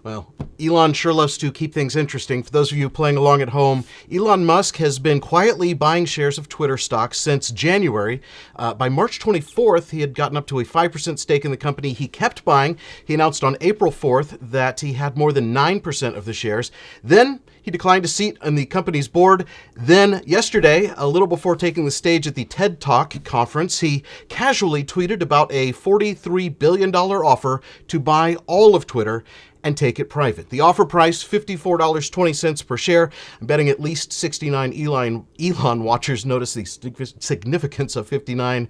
Well, Elon sure loves to keep things interesting. For those of you playing along at home, Elon Musk has been quietly buying shares of Twitter stock since January. By March 24th, he had gotten up to a 5% stake in the company. He kept buying. He announced on April 4th that he had more than 9% of the shares. Then he declined a seat on the company's board. Then yesterday, a little before taking the stage at the TED Talk conference, he casually tweeted about a $43 billion offer to buy all of Twitter and take it private. The offer price, $54.20 per share. I'm betting at least 69 Elon watchers notice the significance of 59.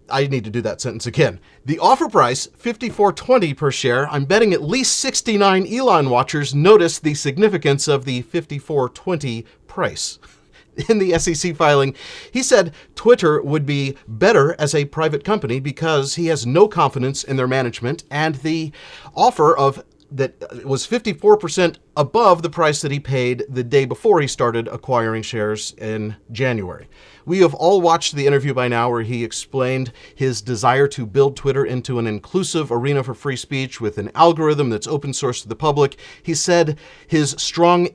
I need to do that sentence again. The offer price, $54.20 per share. I'm betting at least 69 Elon watchers notice the significance of the $54.20 price. In the SEC filing, he said Twitter would be better as a private company because he has no confidence in their management, and the offer of that was 54% above the price that he paid the day before he started acquiring shares in January. We have all watched the interview by now where he explained his desire to build Twitter into an inclusive arena for free speech with an algorithm that's open source to the public. He said his strong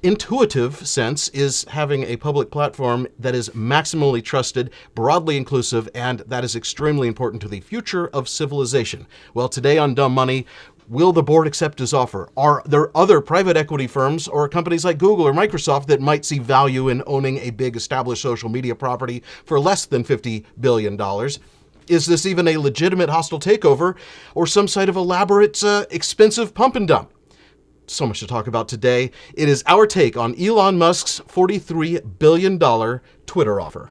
intuitive sense is having a public platform that is maximally trusted, broadly inclusive, and that is extremely important to the future of civilization. Well, today on Dumb Money, will the board accept his offer? Are there other private equity firms or companies like Google or Microsoft that might see value in owning a big established social media property for less than $50 billion? Is this even a legitimate hostile takeover or some sort of elaborate, expensive pump and dump? So much to talk about today. It is our take on Elon Musk's $43 billion Twitter offer.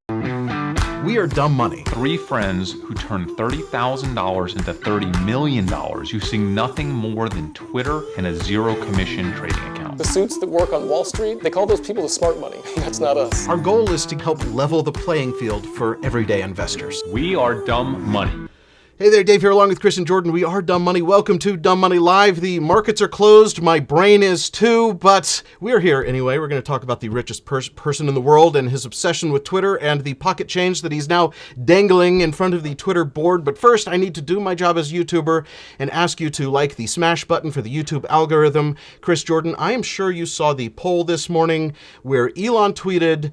We are Dumb Money. Three friends who turned $30,000 into $30 million using nothing more than Twitter and a zero commission trading account. The suits that work on Wall Street, they call those people the smart money. That's not us. Our goal is to help level the playing field for everyday investors. We are Dumb Money. Hey there, Dave here along with Chris and Jordan. We are Dumb Money. Welcome to Dumb Money Live. The markets are closed. My brain is too, but we're here anyway. We're going to talk about the richest person in the world and his obsession with Twitter and the pocket change that he's now dangling in front of the Twitter board. But first, I need to do my job as a YouTuber and ask you to like the smash button for the YouTube algorithm. Chris, Jordan, I am sure you saw the poll this morning where Elon tweeted,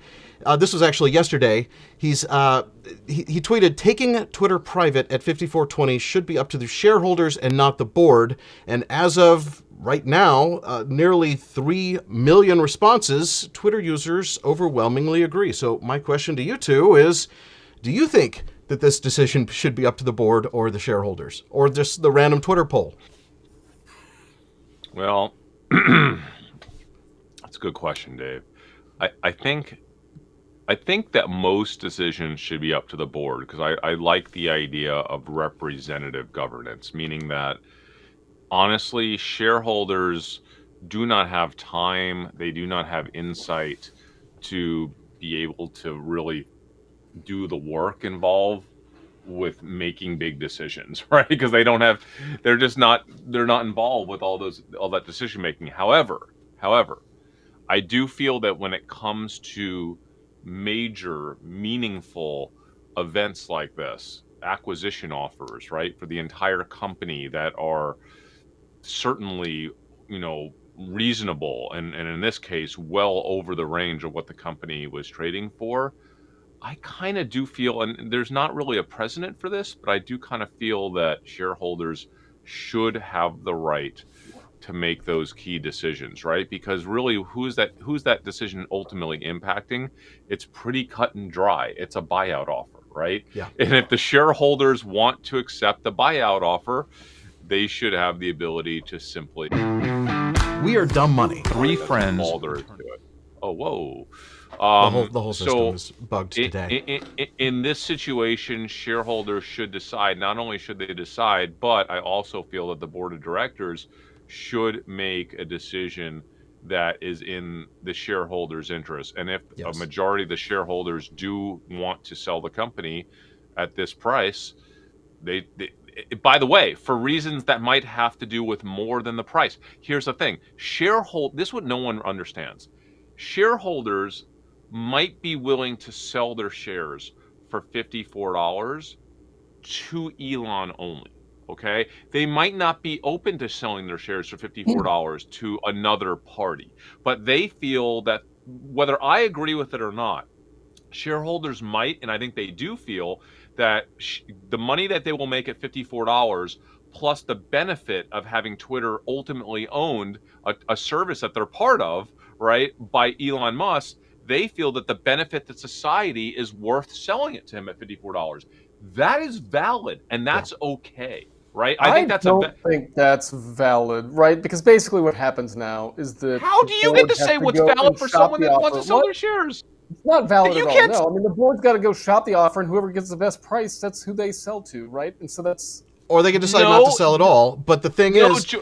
this was actually yesterday. He tweeted, taking Twitter private at $54.20 should be up to the shareholders and not the board. And as of right now, nearly 3 million responses. Twitter users overwhelmingly agree. So my question to you two is, do you think that this decision should be up to the board or the shareholders or just the random Twitter poll? Well, that's a good question, Dave. I think that most decisions should be up to the board because I like the idea of representative governance, meaning that honestly, shareholders do not have time, they do not have insight to be able to really do the work involved with making big decisions, right? Because they're not involved with all that decision making. However, I do feel that when it comes to major, meaningful events like this, acquisition offers, right, for the entire company that are certainly, reasonable and in this case, well over the range of what the company was trading for, I kind of do feel, and there's not really a precedent for this, but I do kind of feel that shareholders should have the right to make those key decisions, right? Because really, who's that decision ultimately impacting? It's pretty cut and dry. It's a buyout offer, right? Yeah. And if the shareholders want to accept the buyout offer, they should have the ability to simply. We are Dumb Money. Three friends. All there is to it. Oh, whoa. The whole system is bugged today. In this situation, shareholders should decide. Not only should they decide, but I also feel that the board of directors should make a decision that is in the shareholders' interest. And if a majority of the shareholders do want to sell the company at this price, they by the way, for reasons that might have to do with more than the price. Here's the thing. This is what no one understands. Shareholders might be willing to sell their shares for $54 to Elon only. Okay, they might not be open to selling their shares for $54 to another party, but they feel that whether I agree with it or not, shareholders might, and I think they do feel that the money that they will make at $54 plus the benefit of having Twitter ultimately owned a service that they're part of, right, by Elon Musk, they feel that the benefit to society is worth selling it to him at $54. That is valid and Yeah. that's okay, right? I think I that's don't think that's valid, right? Because basically what happens now is that how the do you get board to has say to what's go valid and for shop someone the that wants offer. to sell What? their shares? It's not valid You at all. can't. No, I mean the board's got to go shop the offer, and whoever gets the best price, that's who they sell to, right? And so that's Or they can decide not to No, sell at all. But the thing no, is,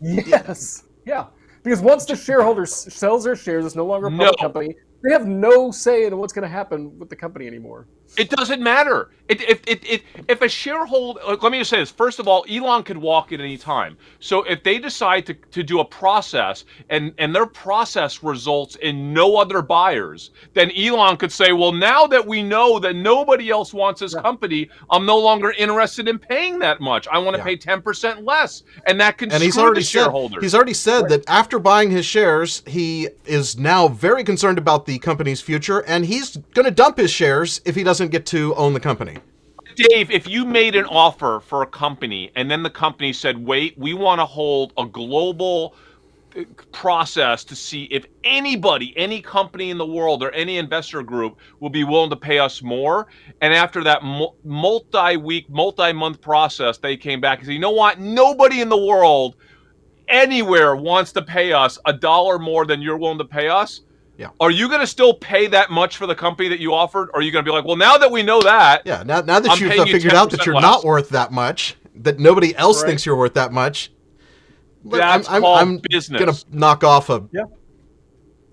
yes, yeah. Because once the shareholder sells their shares, it's no longer a no. public company. They have no say in what's going to happen with the company anymore. It doesn't matter. If a shareholder, let me just say this. First of all, Elon could walk at any time. So if they decide to do a process and their process results in no other buyers, then Elon could say, well, now that we know that nobody else wants this Yeah. company, I'm no longer interested in paying that much. I want to Yeah. pay 10% less. And that can and screw the shareholders. he's already said that after buying his shares, he is now very concerned about the company's future, and he's going to dump his shares if he doesn't get to own the company. Dave, if you made an offer for a company and then the company said, wait, we want to hold a global process to see if anybody, any company in the world or any investor group will be willing to pay us more. And after that multi-week, multi-month process, they came back and said, you know what? Nobody in the world anywhere wants to pay us $1 more than you're willing to pay us. Yeah. Are you going to still pay that much for the company that you offered? Or are you going to be like, well, now that we know that, Yeah, now that I'm you've paying you figured out that 10% you're less. not worth that much, that nobody else Right. thinks you're worth that much, That's I'm called business. going to knock off $1 Yeah.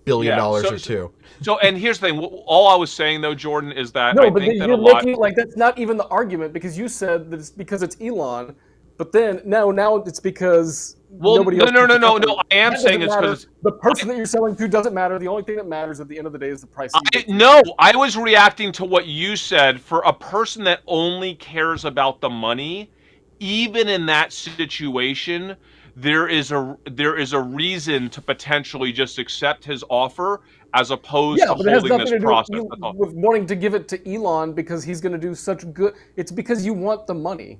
billion Yeah, or two. So, and here's the thing. All I was saying, though, Jordan, is that No, I but think that a you're lot. making it like that's not even the argument because you said that it's because it's Elon, but then now it's because Well, nobody no, else. no, wants no, the no, company. no. I am That saying doesn't it's matter. because The person that you're selling to doesn't matter. The only thing that matters at the end of the day is the price. That you get for no, it. I was reacting to what you said. For a person that only cares about the money, even in that situation, there is a reason to potentially just accept his offer as opposed Yeah, to but it has holding nothing this to do with process. you That's all. with wanting to give it to Elon because he's going to do such good. It's because you want the money.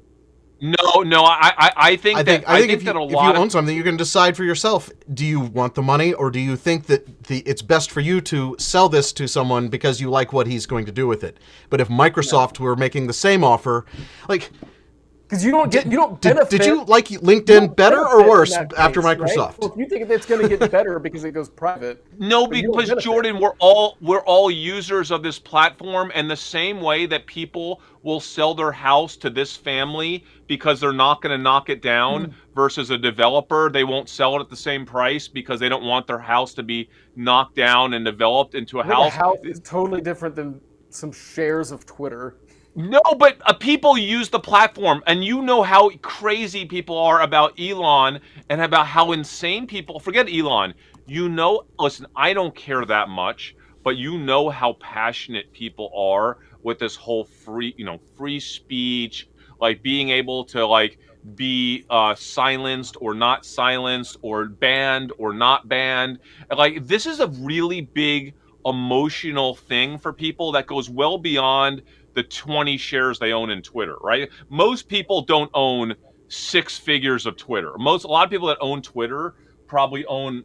No, I think that I think that a if you lot of own something, you can decide for yourself. Do you want the money, or do you think that it's best for you to sell this to someone because you like what he's going to do with it? But if Microsoft were making the same offer, like, Because you don't benefit. did you like you LinkedIn don't better or benefit in worse that after case, right? Microsoft? So if you think it's going to get better because it goes private, No, but you don't because benefit. Jordan, we're all users of this platform, and the same way that people will sell their house to this family because they're not going to knock it down versus a developer, they won't sell it at the same price because they don't want their house to be knocked down and developed into a I think a house. house is totally different than some shares of Twitter. No, but people use the platform, and you know how crazy people are about Elon and about how insane people. Forget Elon. Listen, I don't care that much, but you know how passionate people are with this whole free speech, like being able to like be silenced or not silenced or banned or not banned. Like this is a really big emotional thing for people that goes well beyond the 20 shares they own in Twitter, right? Most people don't own 6 figures of Twitter. A lot of people that own Twitter probably own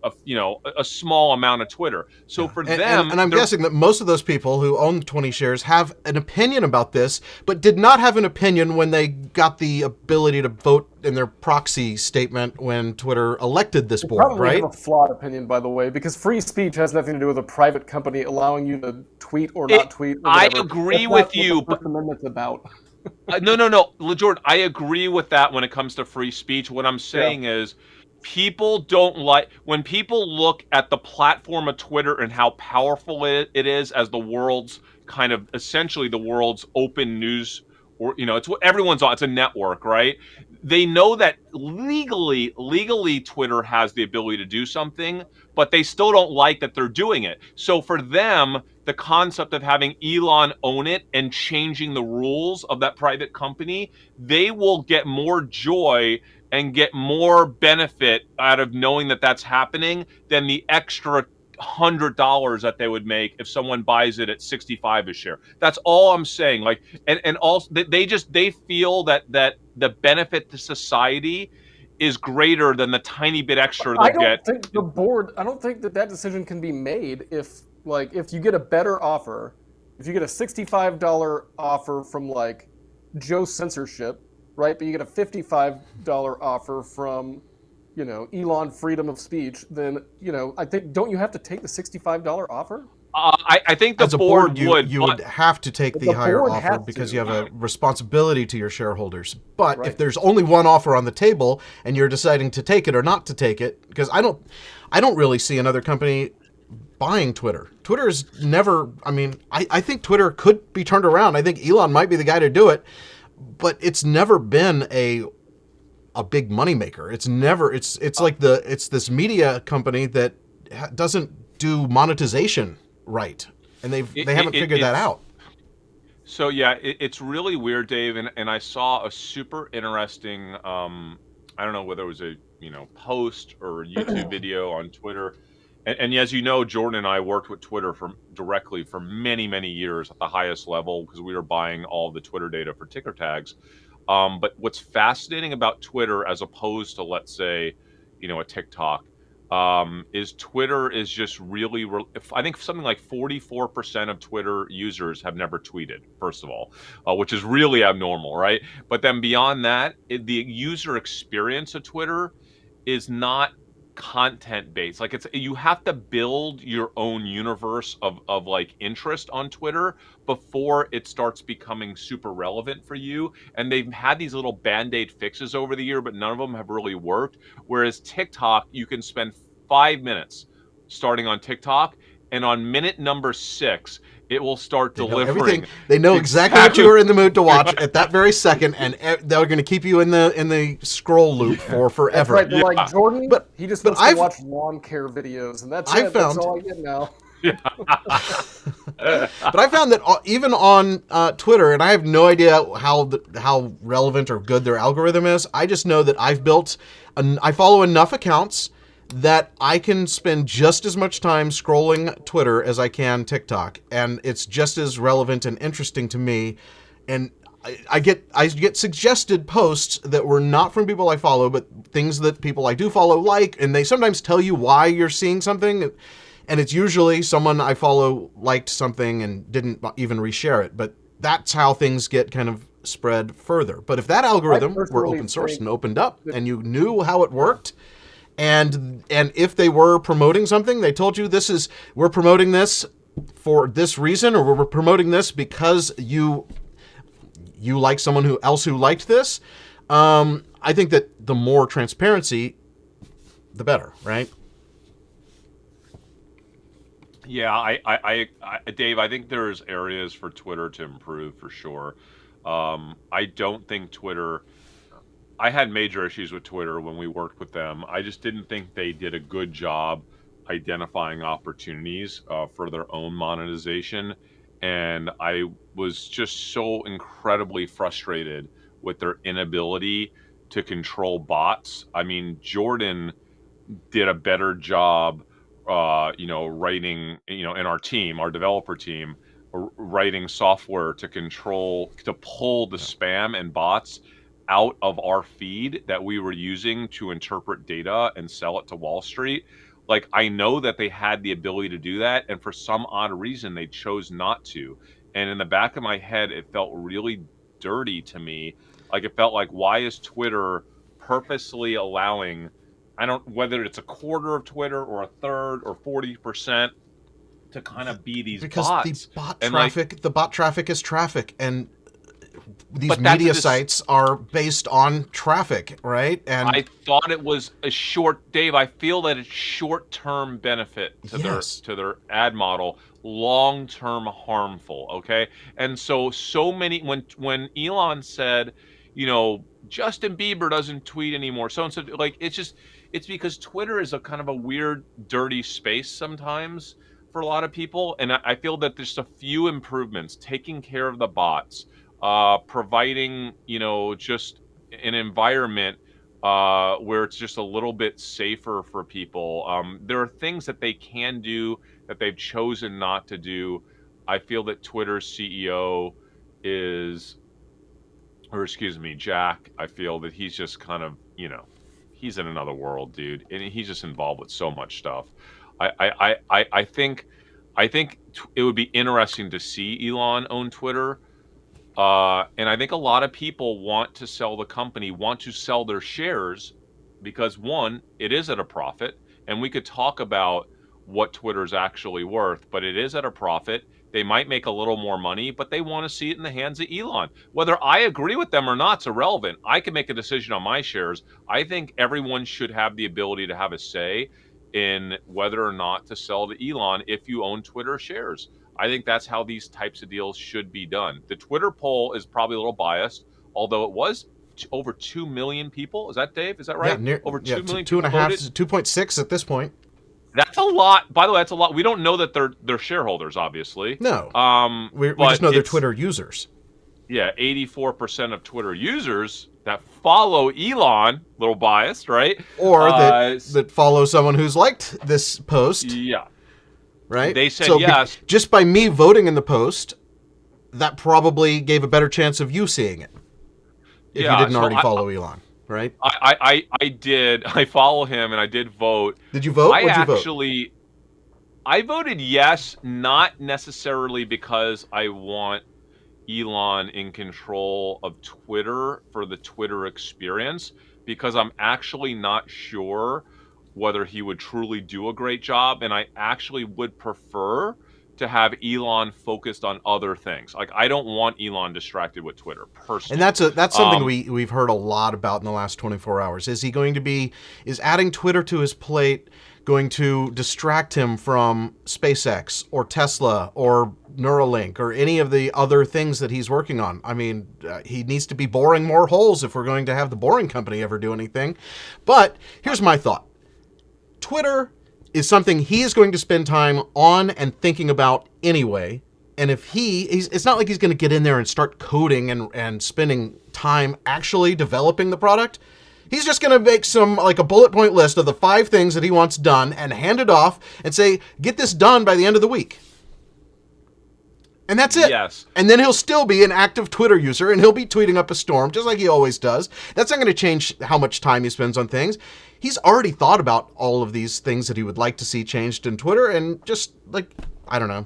a small amount of Twitter. So for them, And I'm guessing that most of those people who own 20 shares have an opinion about this, but did not have an opinion when they got the ability to vote in their proxy statement when Twitter elected this board, Probably right? have a flawed opinion, by the way, because free speech has nothing to do with a private company allowing you to tweet or not tweet. Or I whatever. agree That's with not you, what the but First Amendment's about. no, Jordan, I agree with that when it comes to free speech. What I'm saying is people don't like when people look at the platform of Twitter and how powerful it is as the world's kind of essentially the world's open news, or it's what everyone's on. It's a network, right? they know that legally Twitter has the ability to do something, but they still don't like that they're doing it. So for them, the concept of having Elon own it and changing the rules of that private company, they will get more joy and get more benefit out of knowing that that's happening than the extra $100 that they would make if someone buys it at 65 a share. That's all I'm saying. Like, and also they feel that the benefit to society is greater than the tiny bit extra I they'll don't get. think the board. I don't think that decision can be made if you get a better offer, if you get a $65 offer from like Joe Censorship, right? But you get a $55 offer from, Elon Freedom of Speech, then I think, don't you have to take the $65 offer? I think the As a board board, you would have to take the the higher board offer has because to. you have a responsibility to your shareholders. But Right. if there's only one offer on the table and you're deciding to take it or not to take it, because I don't really see another company buying Twitter. Twitter's never. I mean, I think Twitter could be turned around. I think Elon might be the guy to do it, but it's never been a big moneymaker. It's never. It's like it's this media company that doesn't do monetization right, and they haven't figured that out. So yeah, it's really weird, Dave, and I saw a super interesting I don't know whether it was a post or a YouTube video on Twitter. And as you know, Jordan and I worked with Twitter directly for many years at the highest level because we were buying all the Twitter data for ticker tags. But what's fascinating about Twitter, as opposed to, let's say, a TikTok, is Twitter is just really. I think something like 44% of Twitter users have never tweeted. First of all, which is really abnormal, right? But then beyond that, the user experience of Twitter is not content based. Like, you have to build your own universe of like interest on Twitter before it starts becoming super relevant for you. And they've had these little band-aid fixes over the year, but none of them have really worked. Whereas TikTok, you can spend 5 minutes starting on TikTok, and on minute number 6 it will start delivering. They know exactly what you are in the mood to watch at that very second, and they're going to keep you in the scroll loop for forever. That's right. Like Jordan, But he just wants to watch lawn care videos, and that's it. That's all I get now. But I found that even on Twitter, and I have no idea how relevant or good their algorithm is. I just know that I follow enough accounts that I can spend just as much time scrolling Twitter as I can TikTok, and it's just as relevant and interesting to me. And I get suggested posts that were not from people I follow, but things that people I do follow like, and they sometimes tell you why you're seeing something, and it's usually someone I follow liked something and didn't even reshare it. But that's how things get kind of spread further. But if that algorithm were open source and opened up, and you knew how it worked, and if they were promoting something, they told you we're promoting this for this reason, or we're promoting this because you like someone else who liked this. I think that the more transparency, the better, right? Yeah, I Dave, I think there's areas for Twitter to improve for sure. I don't think Twitter. I had major issues with Twitter when we worked with them. I just didn't think they did a good job identifying opportunities for their own monetization. And I was just so incredibly frustrated with their inability to control bots. I mean, Jordan did a better job, writing, in our team, our developer team, writing software to pull the spam and bots out of our feed that we were using to interpret data and sell it to Wall Street. Like, I know that they had the ability to do that, and for some odd reason they chose not to. And in the back of my head, it felt really dirty to me. Like, it felt like, why is Twitter purposely allowing, whether it's a quarter of Twitter or a third or 40%, to kind of be these bots? The bot traffic is traffic, and these media sites are based on traffic, right? And I thought it was Dave, I feel that it's short-term benefit to their ad model, long-term harmful, okay? And so many, when Elon said, Justin Bieber doesn't tweet anymore. So and so, like, it's because Twitter is a kind of a weird, dirty space sometimes for a lot of people, and I feel that there's a few improvements, taking care of the bots, providing, just an environment where it's just a little bit safer for people. There are things that they can do that they've chosen not to do. I feel that Twitter's CEO Jack, I feel that he's just kind of, he's in another world, dude, and he's just involved with so much stuff. I think it would be interesting to see Elon own Twitter. And I think a lot of people want to sell the company, want to sell their shares because, one, it is at a profit. And we could talk about what Twitter's actually worth, but it is at a profit. They might make a little more money, but they want to see it in the hands of Elon. Whether I agree with them or not is irrelevant. I can make a decision on my shares. I think everyone should have the ability to have a say in whether or not to sell to Elon if you own Twitter shares. I think that's how these types of deals should be done. The Twitter poll is probably a little biased, although it was over 2 million people. Is that, Dave? Is that right? Yeah, over 2 million two and a people half, voted? 2.6 at this point. That's a lot. By the way, that's a lot. We don't know that they're shareholders, obviously. No. We just know they're Twitter users. Yeah, 84% of Twitter users that follow Elon, little biased, right? Or that follow someone who's liked this post. Yeah. Right? They said yes. Just by me voting in the post, that probably gave a better chance of you seeing it. If you didn't already follow Elon, right? I did. I follow him and I did vote. Did you vote? What'd you vote? I voted yes, not necessarily because I want Elon in control of Twitter for the Twitter experience, because I'm actually not sure whether he would truly do a great job, and I actually would prefer to have Elon focused on other things. Like, I don't want Elon distracted with Twitter personally. And that's something we've heard a lot about in the last 24 hours. Is adding Twitter to his plate going to distract him from SpaceX or Tesla or Neuralink or any of the other things that he's working on? I mean, he needs to be boring more holes if we're going to have the Boring Company ever do anything. But here's my thought. Twitter is something he is going to spend time on and thinking about anyway. And if it's not like he's going to get in there and start coding and spending time actually developing the product. He's just going to make a bullet point list of the 5 things that he wants done and hand it off and say, get this done by the end of the week. And that's it. Yes. And then he'll still be an active Twitter user and he'll be tweeting up a storm just like he always does. That's not going to change how much time he spends on things. He's already thought about all of these things that he would like to see changed in Twitter, and just, I don't know.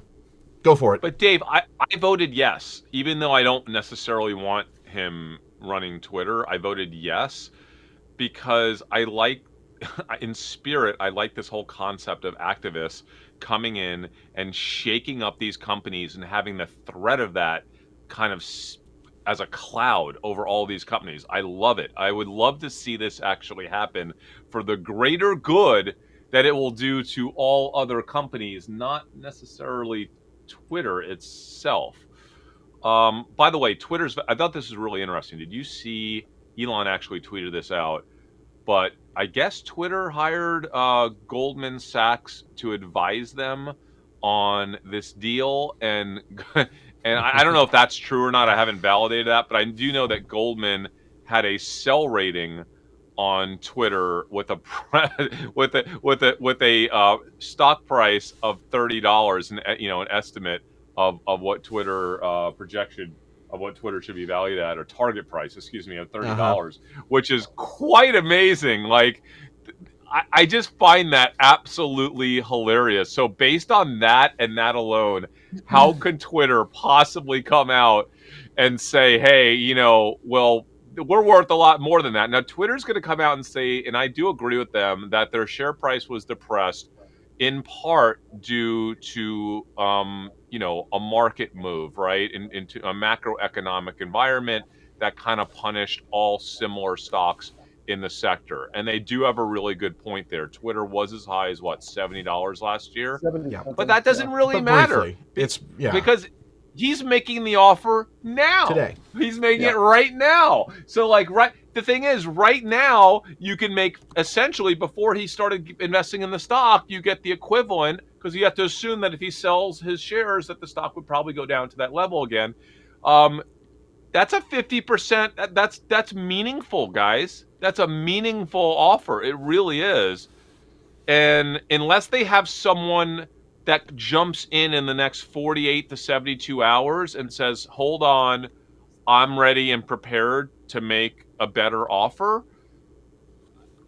Go for it. But Dave, I voted yes. Even though I don't necessarily want him running Twitter, I voted yes because in spirit, I like this whole concept of activists coming in and shaking up these companies and having the threat of that kind of as a cloud over all these companies. I love it. I would love to see this actually happen for the greater good that it will do to all other companies, not necessarily Twitter itself. By the way, I thought this was really interesting. Did you see Elon actually tweeted this out? But I guess Twitter hired Goldman Sachs to advise them on this deal, and I don't know if that's true or not. I haven't validated that, but I do know that Goldman had a sell rating on Twitter with a stock price of $30, and an estimate of what Twitter projection of what Twitter should be valued at, or target price, of $30, which is quite amazing. Like, I just find that absolutely hilarious. So based on that and that alone, how can Twitter possibly come out and say, hey, well, we're worth a lot more than that? Now, Twitter's going to come out and say, and I do agree with them, that their share price was depressed in part due to, a market move, right, into a macroeconomic environment that kind of punished all similar stocks in the sector. And they do have a really good point there. Twitter was as high as $70 last year. 70, yeah. But that doesn't really matter. Because he's making the offer now. Today. He's making it right now. So the thing is, right now, you can make, essentially, before he started investing in the stock, you get the equivalent, because you have to assume that if he sells his shares, that the stock would probably go down to that level again. That's a 50%. That's meaningful, guys. That's a meaningful offer. It really is. And unless they have someone that jumps in the next 48 to 72 hours and says, hold on, I'm ready and prepared to make a better offer,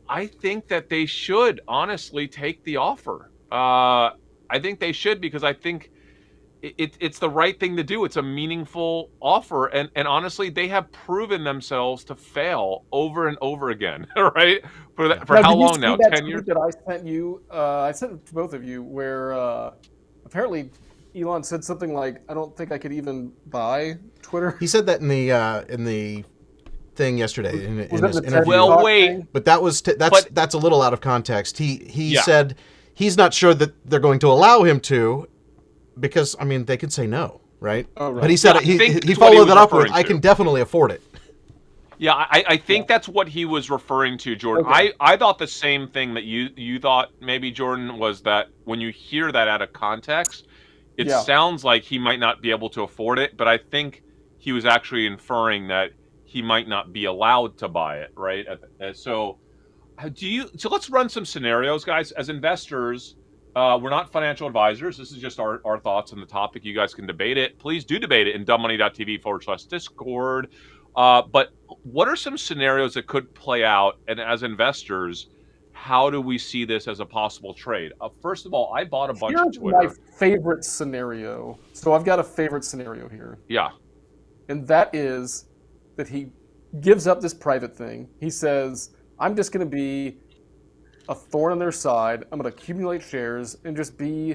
I think that they should honestly take the offer. I think they should, because I think it's the right thing to do. It's a meaningful offer, and honestly, they have proven themselves to fail over and over again. Right? For how long now? 10 years. That I sent you. I sent it to both of you, where apparently Elon said something like, "I don't think I could even buy Twitter." He said that in the thing yesterday in his interview. Well, wait, but that's a little out of context. He said he's not sure that they're going to allow him to, because I mean they could say no, right? Oh, right. But he said he followed that up with, "I can definitely afford it." Yeah, I think that's what he was referring to, Jordan. Okay. I thought the same thing that you thought, maybe, Jordan, was that when you hear that out of context, it sounds like he might not be able to afford it, but I think he was actually inferring that he might not be allowed to buy it, right? So let's run some scenarios, guys. As investors, we're not financial advisors. This is just our thoughts on the topic. You guys can debate it. Please do debate it in dumbmoney.tv/Discord. But what are some scenarios that could play out? And as investors, how do we see this as a possible trade? First of all, I bought a bunch of Twitter. Here's my favorite scenario. So I've got a favorite scenario here. Yeah. And that is that he gives up this private thing. He says, I'm just going to be a thorn on their side. I'm going to accumulate shares and just be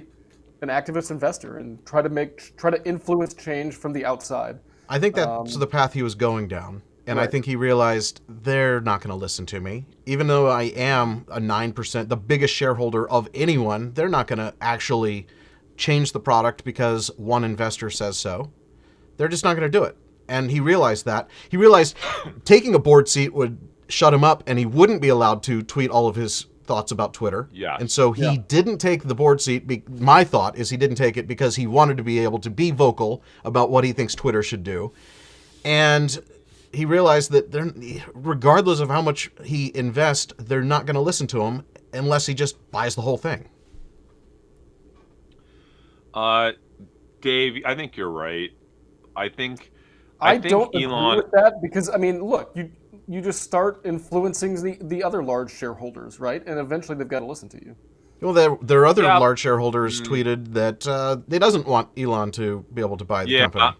an activist investor and try to influence change from the outside. I think that's the path he was going down. And right. I think he realized they're not going to listen to me. Even though I am a 9%, the biggest shareholder of anyone, they're not going to actually change the product because one investor says so. They're just not going to do it. And he realized that. He realized taking a board seat would shut him up and he wouldn't be allowed to tweet all of his thoughts about Twitter. Yeah. And so he didn't take the board seat. My thought is he didn't take it because he wanted to be able to be vocal about what he thinks Twitter should do. And he realized that regardless of how much he invests, they're not going to listen to him unless he just buys the whole thing. Dave, I think you're right. I think don't Elon... agree with that because, I mean, look, you just start influencing the other large shareholders, right? And eventually they've got to listen to you. Well, their other large shareholders tweeted that they doesn't want Elon to be able to buy the company.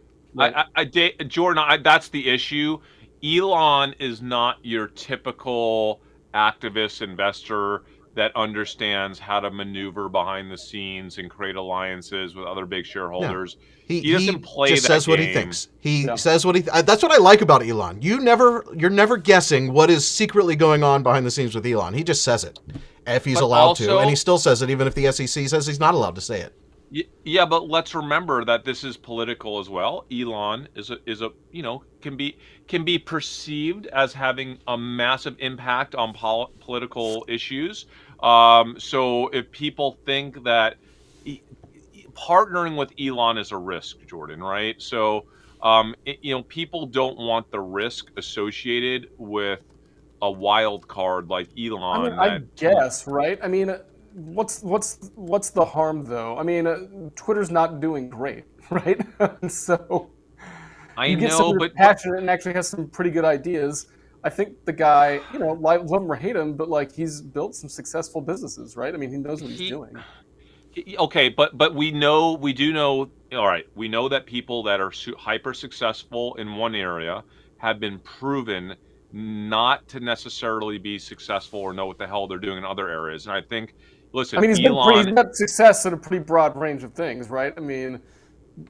Jordan, that's the issue. Elon is not your typical activist investor that understands how to maneuver behind the snenes and create alliances with other big shareholders. No. He doesn't play just that says game. What he thinks. He says what he. That's what I like about Elon. You're never guessing what is secretly going on behind the scenes with Elon. He just says it if he's allowed to, and he still says it even if the SEC says he's not allowed to say it. Yeah, but let's remember that this is political as well. Elon is a can be perceived as having a massive impact on political issues. So if people think that partnering with Elon is a risk, Jordan, right? So people don't want the risk associated with a wild card like Elon. I guess, right? I mean, what's the harm though? I mean, Twitter's not doing great, right? So I know, someone but passionate and actually has some pretty good ideas. I think the guy, love him or hate him, but like he's built some successful businesses, right? I mean, he knows what he's doing. Okay, but we do know. All right, we know that people that are hyper successful in one area have been proven not to necessarily be successful or know what the hell they're doing in other areas. And I think, listen, I mean, he's got success in a pretty broad range of things, right? I mean,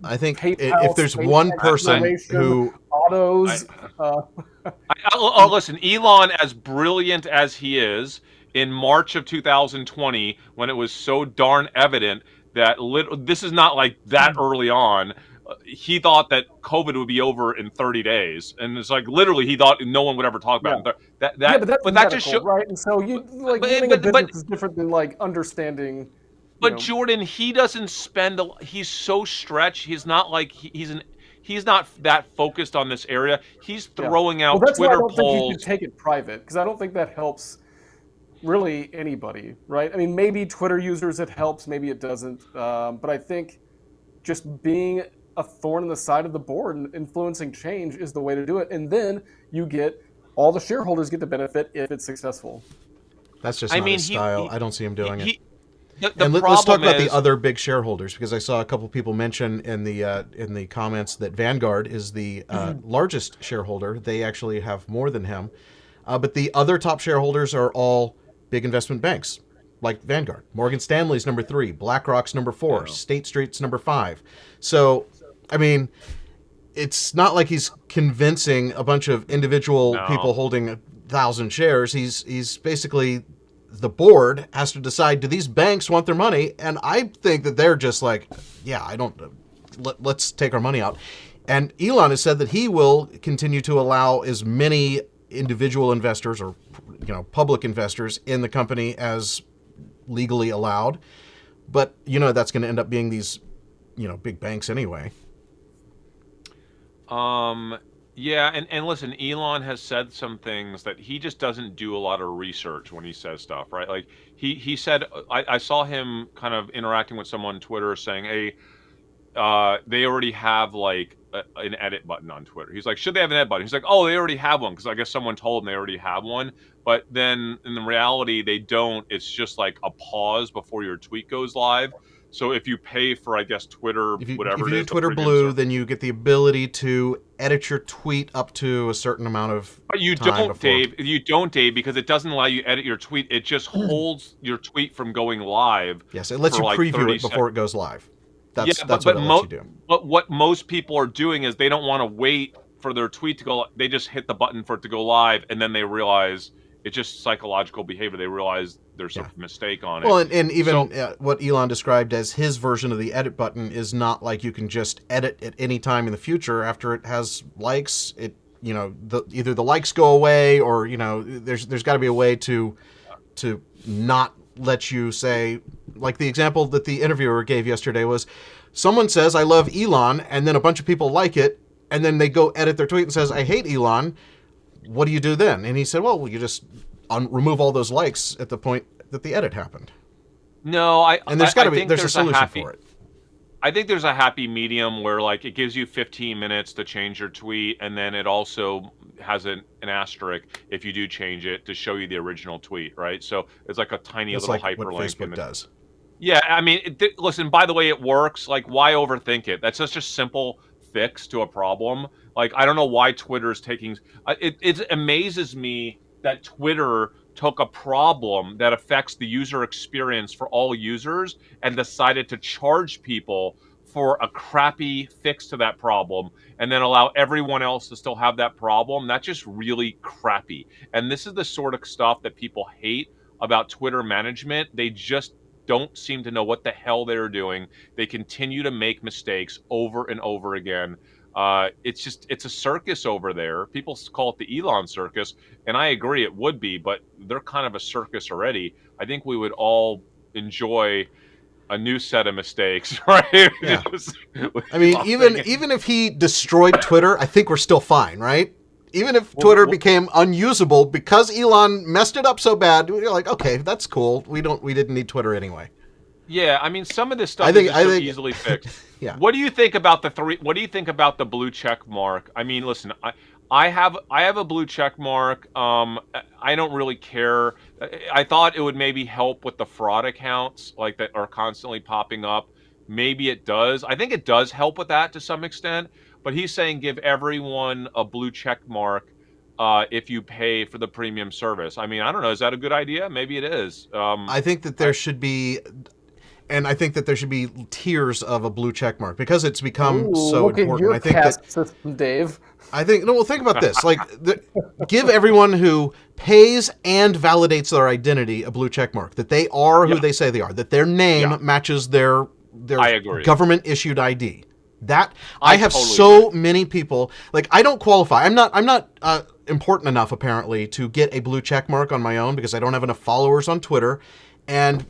I think if there's one person who autos. Listen, Elon, as brilliant as he is, in March of 2020, when it was so darn evident that this is not like that early on. he thought that COVID would be over in 30 days, and it's like literally he thought no one would ever talk about it. Yeah, but that's But that medical, just shows, right? And so you like but running a business but is different than like understanding. but Jordan, he doesn't spend. He's so stretched. He's not like he's not that focused on this area. He's throwing out that's Twitter why I don't polls. think you should take it private, because I don't think that helps really anybody, right? I mean, maybe Twitter users it helps, maybe it doesn't. But I think just being a thorn in the side of the board and influencing change is the way to do it. And then you get all the shareholders get the benefit if it's successful. That's just not his style. I don't see him doing it. And let's talk about the other big shareholders, because I saw a couple people mention in the comments that Vanguard is the largest shareholder. They actually have more than him. But the other top shareholders are all big investment banks, like Vanguard. Morgan Stanley's number 3, BlackRock's number 4, State Street's number 5. So, I mean, it's not like he's convincing a bunch of individual people holding 1,000 shares. He's basically, the board has to decide, do these banks want their money? And I think that they're just like, yeah, let's take our money out. And Elon has said that he will continue to allow as many individual investors or public investors in the company as legally allowed. But that's going to end up being these big banks anyway. Yeah, and listen, Elon has said some things that he just doesn't do a lot of research when he says stuff, right? Like he said, I saw him kind of interacting with someone on Twitter saying, hey, they already have like an edit button on Twitter. He's like, should they have an edit button? He's like, oh, they already have one, because I guess someone told them they already have one. But then in the reality, they don't. It's just like a pause before your tweet goes live. So if you pay for, I guess, Twitter, if you do Twitter Blue, then you get the ability to edit your tweet up to a certain amount of But you time don't, before. Dave. You don't, Dave, because it doesn't allow you to edit your tweet. It just holds your tweet from going live. Yes, it lets you like preview it before it goes live. That's what it lets you do. But what most people are doing is they don't want to wait for their tweet to go. They just hit the button for it to go live, and then they realize it's just psychological behavior. They realize there's a mistake on it. Well, and even what Elon described as his version of the edit button is not like you can just edit at any time in the future after it has likes. It either the likes go away, or there's got to be a way to not let you say, like the example that the interviewer gave yesterday was, someone says, I love Elon, and then a bunch of people like it, and then they go edit their tweet and says, I hate Elon. What do you do then? And he said, well, you just remove all those likes at the point that the edit happened. No, there's a solution for it. I think there's a happy medium where like it gives you 15 minutes to change your tweet, and then it also has an asterisk if you do change it to show you the original tweet, right? So it's like a tiny little hyperlink. What Facebook does. Yeah, I mean, listen, by the way, it works. Like, why overthink it? That's just a simple fix to a problem. Like, I don't know why Twitter is taking... It amazes me that Twitter took a problem that affects the user experience for all users and decided to charge people for a crappy fix to that problem and then allow everyone else to still have that problem. That's just really crappy. And this is the sort of stuff that people hate about Twitter management. They just don't seem to know what the hell they're doing. They continue to make mistakes over and over again. It's a circus over there. People call it the Elon circus, and I agree it would be, but they're kind of a circus already. I think we would all enjoy a new set of mistakes, right? Yeah. I mean, even if he destroyed Twitter, I think we're still fine, right? Even if Twitter became unusable because Elon messed it up so bad, we're like, okay, that's cool. We didn't need Twitter anyway. Yeah, I mean, some of this stuff is so easily fixed. Yeah. What do you think about what do you think about the blue check mark? I mean, listen, I have a blue check mark. I don't really care. I thought it would maybe help with the fraud accounts like that are constantly popping up. Maybe it does. I think it does help with that to some extent. But he's saying give everyone a blue check mark if you pay for the premium service. I mean, I don't know. Is that a good idea? Maybe it is. I think that there should be, and I think that there should be tiers of a blue check mark because it's become so look important. At your caste system, Dave. I think well, think about this. Like, give everyone who pays and validates their identity a blue check mark, that they are who they say they are, that their name matches their I agree. government issued ID. That I have totally so agree. many people, like, I don't qualify. I'm not important enough apparently to get a blue check mark on my own because I don't have enough followers on Twitter, and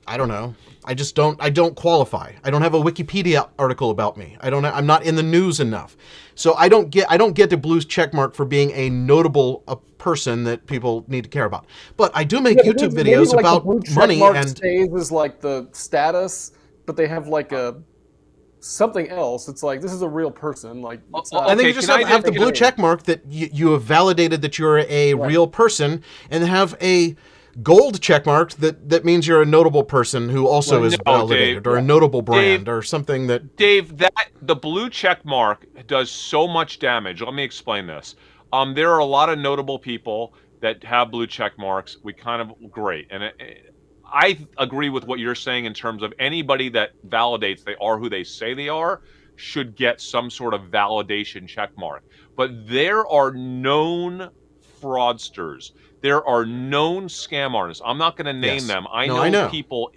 I don't know. I don't qualify. I don't have a Wikipedia article about me. I'm not in the news enough. So I don't get the blue check mark for being a notable person that people need to care about. But I do make Yeah, YouTube maybe videos like the about blue check money mark and stays as like the status, but they have like a something else. It's like this is a real person. Like it's not. I think Okay, you just can I have the just blue get check mark that you have validated that you're a Right. real person, and have a gold check mark that means you're a notable person who also is no, Dave. validated, or a notable Dave, brand, or something that. Dave, that the blue check mark does so much damage. Let me explain this. There are a lot of notable people that have blue check marks. We kind of great, and I agree with what you're saying in terms of anybody that validates they are who they say they are should get some sort of validation check mark. But there are known fraudsters. There are known scam artists. I'm not going to name Yes. them. I No, I know know. people.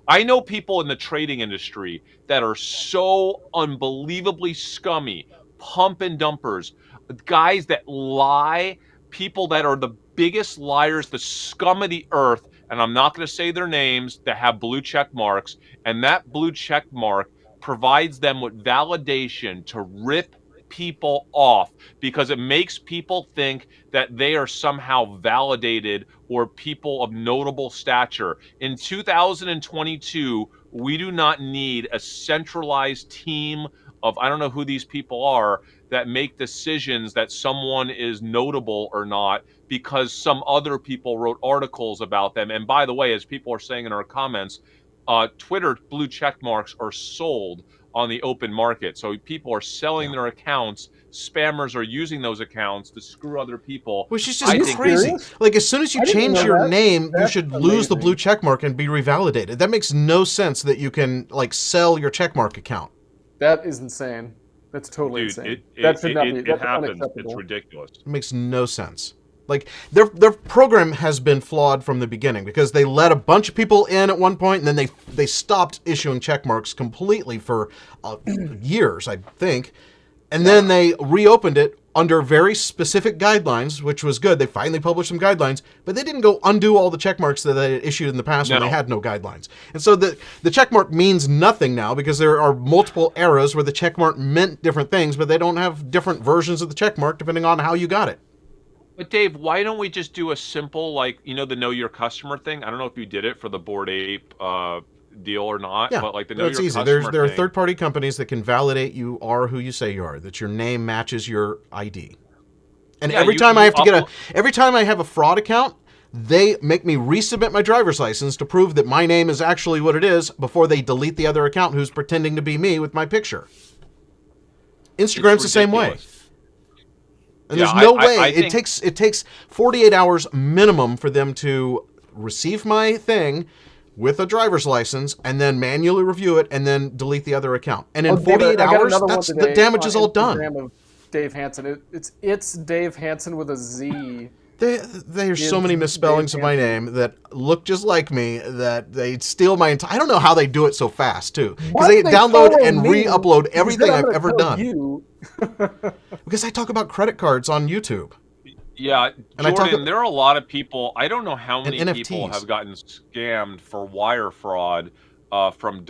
I know people in the trading industry that are so unbelievably scummy, pump and dumpers, guys that lie, people that are the biggest liars, the scum of the earth, and I'm not going to say their names, that have blue check marks, and that blue check mark provides them with validation to rip people off because it makes people think that they are somehow validated or people of notable stature. In 2022, we do not need a centralized team of, I don't know who these people are, that make decisions that someone is notable or not because some other people wrote articles about them. And by the way, as people are saying in our comments, Twitter blue check marks are sold on the open market. So people are selling Yeah. their accounts. Spammers are using those accounts to screw other people. Which is Are just you crazy. serious? Like, as soon as you I didn't change know your that. name, you That's should lose the amazing. blue check mark and be revalidated. That makes no sense that you can, like, sell your check mark account. That is insane. That's totally Dude, insane. it That should not be. it That's happens. It's unacceptable. ridiculous. It makes no sense. Like, their program has been flawed from the beginning because they let a bunch of people in at one point, and then they stopped issuing check marks completely for years, I think. And then they reopened it under very specific guidelines, which was good. They finally published some guidelines, but they didn't go undo all the check marks that they had issued in the past when they No. had no guidelines. And so the check mark means nothing now because there are multiple eras where the check mark meant different things, but they don't have different versions of the check mark depending on how you got it. But Dave, why don't we just do a simple, like, the know your customer thing? I don't know if you did it for the Bored Ape deal or not, Yeah, but like the know it's your easy. customer There are thing. third-party companies that can validate you are who you say you are, that your name matches your ID. And Yeah, every you- time you I have to upload- every time I have a fraud account, they make me resubmit my driver's license to prove that my name is actually what it is before they delete the other account who's pretending to be me with my picture. Instagram's It's the same way. ridiculous. And Yeah, there's no way I it think- takes 48 hours minimum for them to receive my thing with a driver's license and then manually review it and then delete the other account. And in David, 48 I got hours, another one the today damage on is all done. Instagram of Dave Hansen. It's Dave Hansen with a Z. There's so It's many misspellings of my name that look just like me that they steal my entire. I don't know how they do it so fast too, because Why they do download follow and me? re-upload Because everything then I'm I've gonna ever tell done. You. Because I talk about credit cards on YouTube. Yeah, And I talk Jordan, ab- there are a lot of people. I don't know how many And people NFTs. have gotten scammed for wire fraud from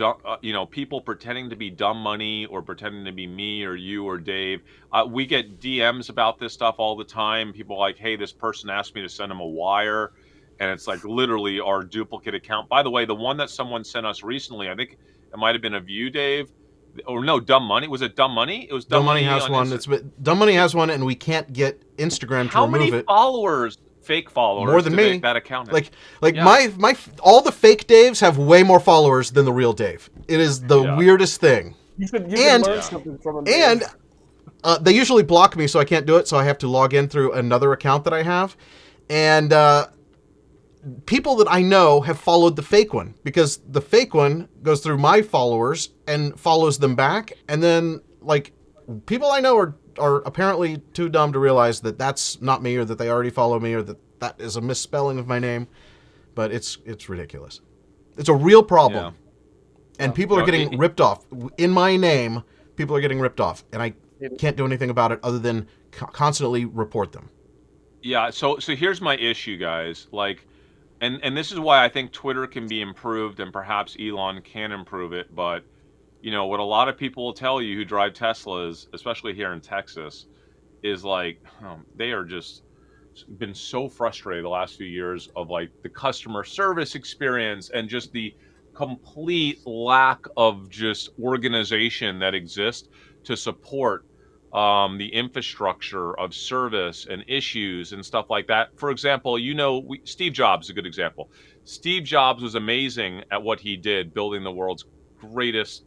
people pretending to be dumb money or pretending to be me or you or Dave. We get DMs about this stuff all the time. People like, hey, this person asked me to send them a wire, and it's like literally our duplicate account. By the way, the one that someone sent us recently, I think it might have been of you, Dave. Or no, Dumb Money. Was it Dumb Money? It was Dumb Money has on one. Dumb Money has one, and we can't get Instagram to How remove many it. followers, fake followers, More than do me. that account have? Like Yeah. my all the fake Daves have way more followers than the real Dave. It is the Yeah. weirdest thing. You should And- learn something from him. And Dave. they usually block me, so I can't do it. So I have to log in through another account that I have. And people that I know have followed the fake one because the fake one goes through my followers and follows them back. And then, like, people I know are apparently too dumb to realize that that's not me or that they already follow me or that is a misspelling of my name. But it's ridiculous. It's a real problem. Yeah. And people are No, getting ripped off in my name people are getting ripped off, and I can't do anything about it other than constantly report them. Yeah, so here's my issue, guys. Like, and this is why I think Twitter can be improved, and perhaps Elon can improve it. But what a lot of people will tell you who drive Teslas, especially here in Texas, is like they are just been so frustrated the last few years of like the customer service experience and just the complete lack of just organization that exists to support the infrastructure of service and issues and stuff like that. For example, Steve Jobs is a good example. Steve Jobs was amazing at what he did, building the world's greatest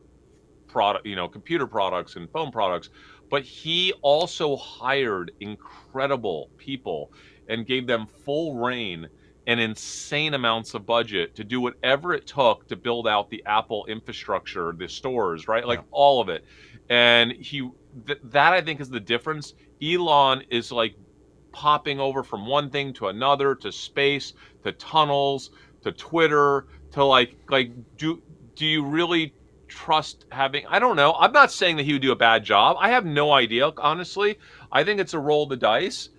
product, computer products and phone products, but he also hired incredible people and gave them full reign and insane amounts of budget to do whatever it took to build out the Apple infrastructure, the stores, right? Like all of it. And that I think is the difference. Elon is like popping over from one thing to another, to space, to tunnels, to Twitter, to like do you really trust having, I don't know. I'm not saying that he would do a bad job. I have no idea, honestly. I think it's a roll of the dice.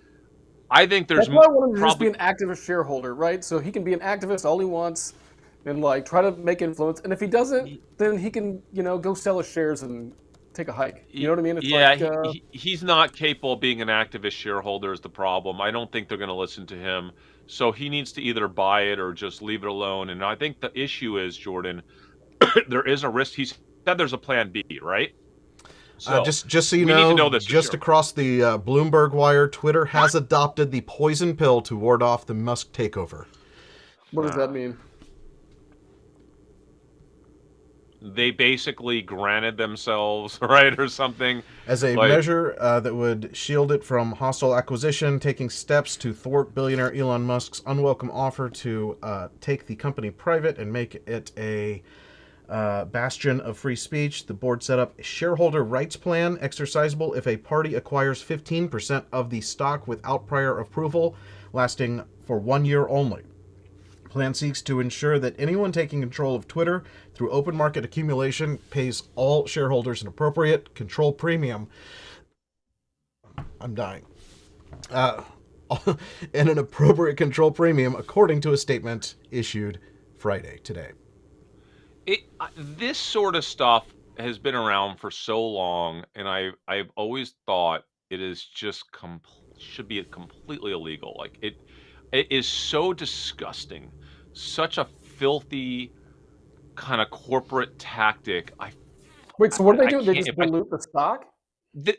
I think there's That's why I want him to just be an activist shareholder, right? So he can be an activist all he wants and like try to make influence. And if he doesn't, then he can, go sell his shares and take a hike. You know what I mean? It's he's not capable of being an activist shareholder is the problem. I don't think they're going to listen to him. So he needs to either buy it or just leave it alone. And I think the issue is, Jordan, there is a risk. He said there's a plan B, right? So just so you know this just across the Bloomberg wire, Twitter has adopted the poison pill to ward off the Musk takeover. What does that mean? They basically granted themselves, right, or something. As a measure that would shield it from hostile acquisition, taking steps to thwart billionaire Elon Musk's unwelcome offer to take the company private and make it a bastion of free speech, the board set up a shareholder rights plan exercisable if a party acquires 15% of the stock without prior approval, lasting for 1 year only. The plan seeks to ensure that anyone taking control of Twitter through open market accumulation pays all shareholders an appropriate control premium. I'm dying. And an appropriate control premium according to a statement issued Friday today. This sort of stuff has been around for so long, and I've always thought it is just should be completely illegal. Like it is so disgusting, such a filthy kind of corporate tactic. Wait, so what do they do? They just dilute the stock?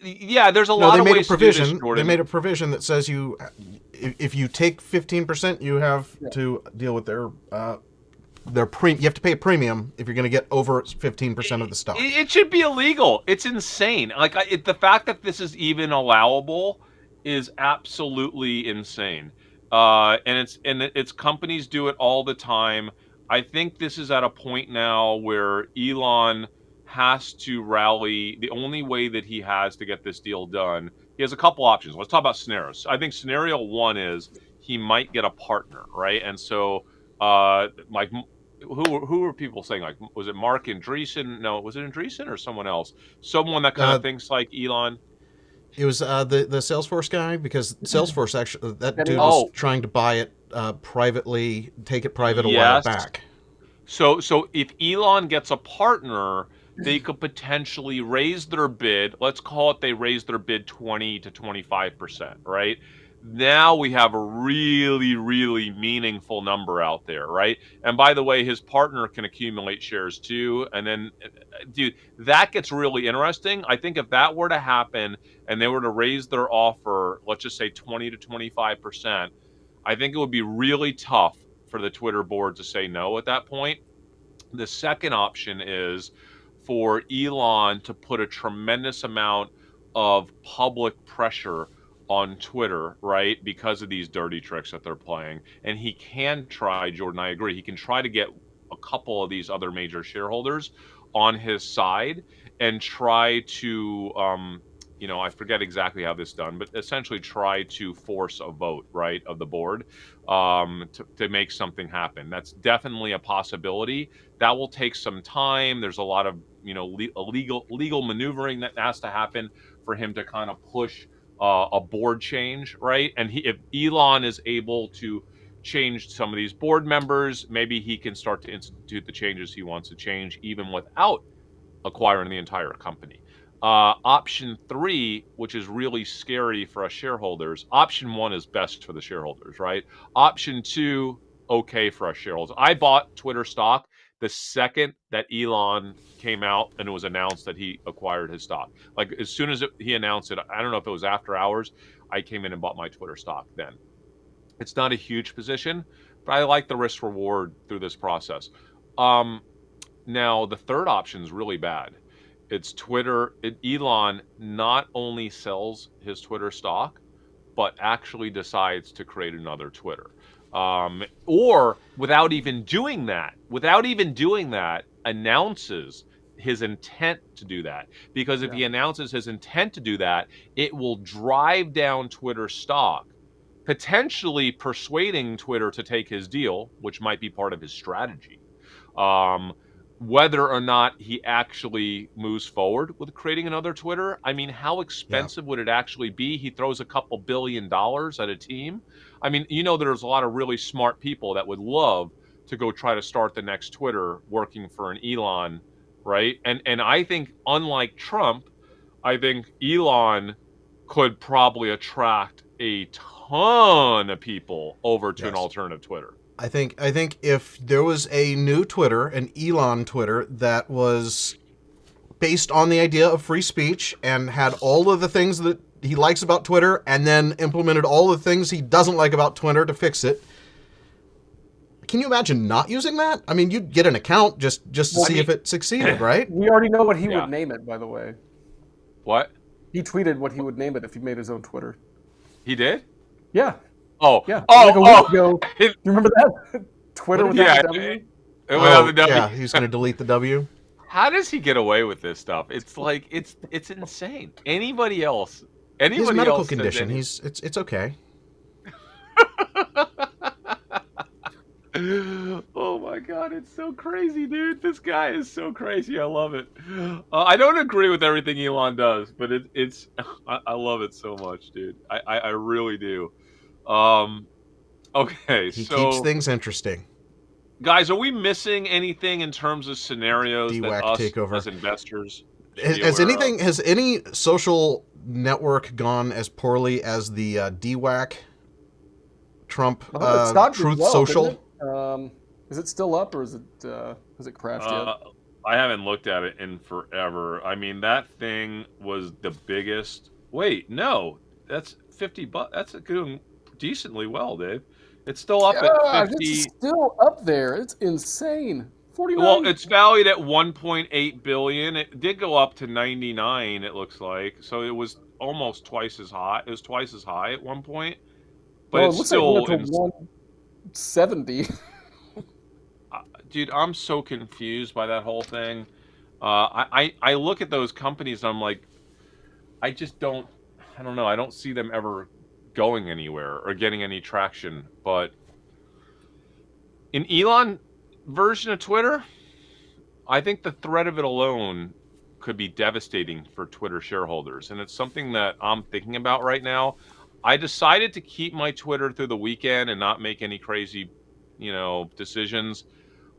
Yeah, there's a lot of ways to do this, Jordan. They made a provision that says if you take 15%, you have to deal with their you have to pay a premium if you're going to get over 15% of the stock. It should be illegal. It's insane. Like the fact that this is even allowable is absolutely insane. And it's companies do it all the time. I think this is at a point now where Elon has to rally. The only way that he has to get this deal done, he has a couple options. Let's talk about scenarios. I think scenario one is he might get a partner, right? And so, like, who were people saying? Like, was it Mark Andreessen? No, was it Andreessen or someone else? Someone that kind of thinks like Elon. It was the Salesforce guy, because Salesforce actually, that dude was trying to buy it privately, take it private a while back. So if Elon gets a partner, they could potentially raise their bid. Let's call it they raise their bid 20 to 25%, right? Now we have a really, really meaningful number out there, right? And by the way, his partner can accumulate shares too. And then, dude, that gets really interesting. I think if that were to happen and they were to raise their offer, let's just say 20 to 25%, I think it would be really tough for the Twitter board to say no at that point. The second option is for Elon to put a tremendous amount of public pressure on Twitter, right? Because of these dirty tricks that they're playing. And he can try, Jordan, I agree, he can try to get a couple of these other major shareholders on his side and try to, I forget exactly how this is done, but essentially try to force a vote, right, of the board to make something happen. That's definitely a possibility. That will take some time. There's a lot of legal maneuvering that has to happen for him to kind of push a board change, right? And if Elon is able to change some of these board members, maybe he can start to institute the changes he wants to change, even without acquiring the entire company. Option 3, which is really scary for us shareholders. Option 1 is best for the shareholders, right? Option 2, okay for us shareholders. I bought Twitter stock the second that Elon came out and it was announced that he acquired his stock. Like as soon as he announced it, I don't know if it was after hours, I came in and bought my Twitter stock then. It's not a huge position, but I like the risk reward through this process. Now, the third option is really bad. It's Twitter. Elon not only sells his Twitter stock, but actually decides to create another Twitter. Or without even doing that, announces his intent to do that. Because if he announces his intent to do that, it will drive down Twitter stock, potentially persuading Twitter to take his deal, which might be part of his strategy. Whether or not he actually moves forward with creating another Twitter, I mean, how expensive would it actually be? He throws a couple $1 billion at a team. I mean, there's a lot of really smart people that would love to go try to start the next Twitter working for an Elon, right? And I think, unlike Trump, I think Elon could probably attract a ton of people over to an alternative Twitter. I think if there was a new Twitter, an Elon Twitter, that was based on the idea of free speech and had all of the things that he likes about Twitter and then implemented all the things he doesn't like about Twitter to fix it, can you imagine not using that? I mean, you'd get an account just to see if it succeeded, right? We already know what he would name it, by the way. What? He tweeted what he would name it if he made his own Twitter. He did? Yeah. Oh, yeah. Oh, like a week ago. Do you remember that? Twitter without the W? Without the W. Yeah, he's going to delete the W. How does he get away with this stuff? It's like it's insane. Anybody else? His medical condition. It's okay. Oh my god, it's so crazy, dude. This guy is so crazy. I love it. I don't agree with everything Elon does, but it's I love it so much, dude. I really do. Okay, he so keeps things interesting. Guys, are we missing anything in terms of scenarios that us takeover. As investors has any social network gone as poorly as the DWAC Trump Truth Social? Is it still up or is it has it crashed yet? I haven't looked at it in forever. I mean, that thing was the biggest. Wait, no, that's $50. That's doing decently well, Dave. It's still up at 50. It's still up there. It's insane. 49. Well, it's valued at 1.8 billion. It did go up to 99. It looks like, so it was almost twice as high. It was twice as high at one point, but well, it's still like 170. Dude, I'm so confused by that whole thing. I look at those companies and I'm like, I don't know. I don't see them ever going anywhere or getting any traction. But in Elon version of Twitter, I think the threat of it alone could be devastating for Twitter shareholders. And it's something that I'm thinking about right now. I decided to keep my Twitter through the weekend and not make any crazy, decisions.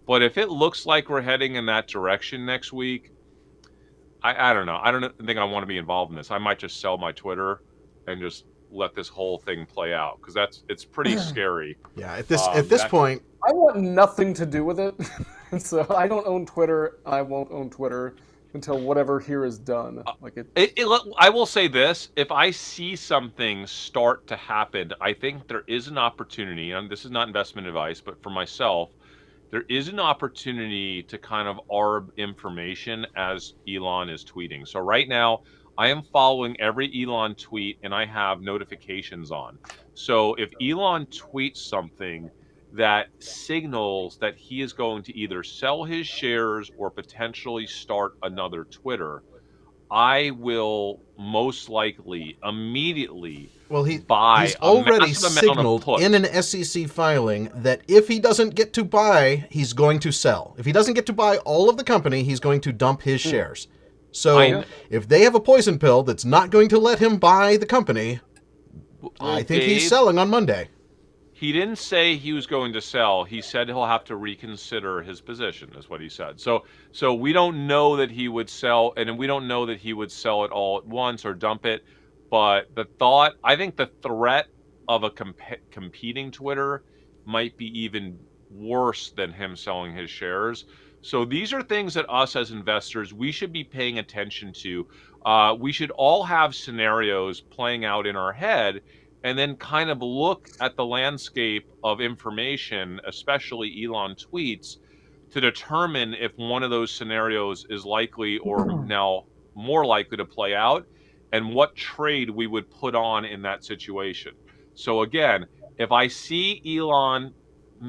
But if it looks like we're heading in that direction next week, I don't know. I don't think I want to be involved in this. I might just sell my Twitter and just let this whole thing play out because it's pretty scary. Yeah, at this point, I want nothing to do with it. So I don't own Twitter. I won't own Twitter until whatever here is done. I will say this: if I see something start to happen, I think there is an opportunity. And this is not investment advice, but for myself, there is an opportunity to kind of arb information as Elon is tweeting. So right now, I am following every Elon tweet and I have notifications on. So if Elon tweets something that signals that he is going to either sell his shares or potentially start another Twitter, I will most likely immediately Well, buy he's a already massive amount of signaled puts. in an SEC filing that if he doesn't get to buy, he's going to sell. If he doesn't get to buy all of the company, he's going to dump his shares. So I- if they have a poison pill that's not going to let him buy the company, I think he's Dave, selling on Monday. he didn't say he was going to sell. He said he'll have to reconsider his position, is what he said. So we don't know that he would sell, and we don't know that he would sell it all at once or dump it. But I think the threat of a competing Twitter might be even worse than him selling his shares. So these are things that us as investors, we should be paying attention to. We should all have scenarios playing out in our head and then kind of look at the landscape of information, especially Elon tweets, to determine if one of those scenarios is likely or now more likely to play out, and what trade we would put on in that situation. So again, if I see Elon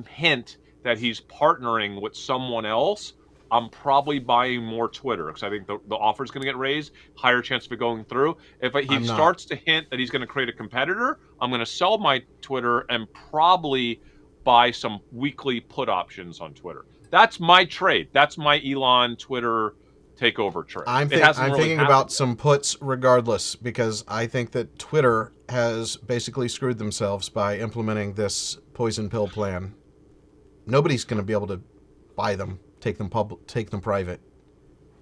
hint that he's partnering with someone else, I'm probably buying more Twitter because I think the offer is going to get raised, higher chance of it going through. If he I'm not. starts to hint that he's going to create a competitor, I'm going to sell my Twitter and probably buy some weekly put options on Twitter. That's my trade. That's my Elon Twitter takeover trade. I'm thinking about some puts regardless, because I think that Twitter has basically screwed themselves by implementing this poison pill plan. Nobody's going to be able to buy them, take them public, take them private.